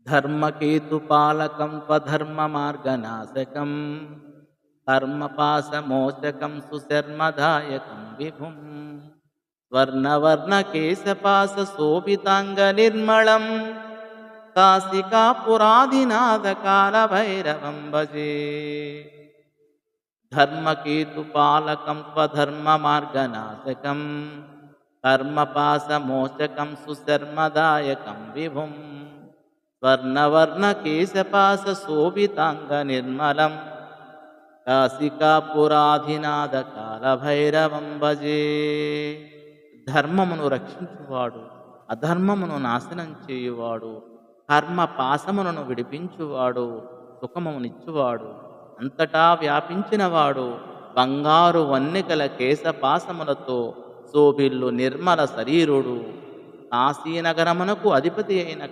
ధర్మకేతుపాలకం త్వధర్మమార్గనాశకం కర్మపాశమోచకం సుశర్మదాయకం విభుం స్వర్ణవర్ణకేశపాశోభితాంగనిర్మలం కాశికాపురాధినాథకాలభైరవం భజే. ధర్మకేతుపాలకం త్వధర్మమార్గనాశకం కర్మపాశమోచకం సుశర్మదాయకం విభుం స్వర్ణవర్ణకేశపాశోభితాంగనిర్మలం కాశికాపురాధినాథ కాలభైరవం భజే. ధర్మమును రక్షించువాడు, అధర్మమును నాశనం చేయువాడు, కర్మ పాశములను విడిపించువాడు, సుఖమునిచ్చువాడు, అంతటా వ్యాపించినవాడు, బంగారు వన్నెకల కేశపాశములతో శోభిల్లు నిర్మల శరీరుడు, కాశీనగరమునకు అధిపతి అయిన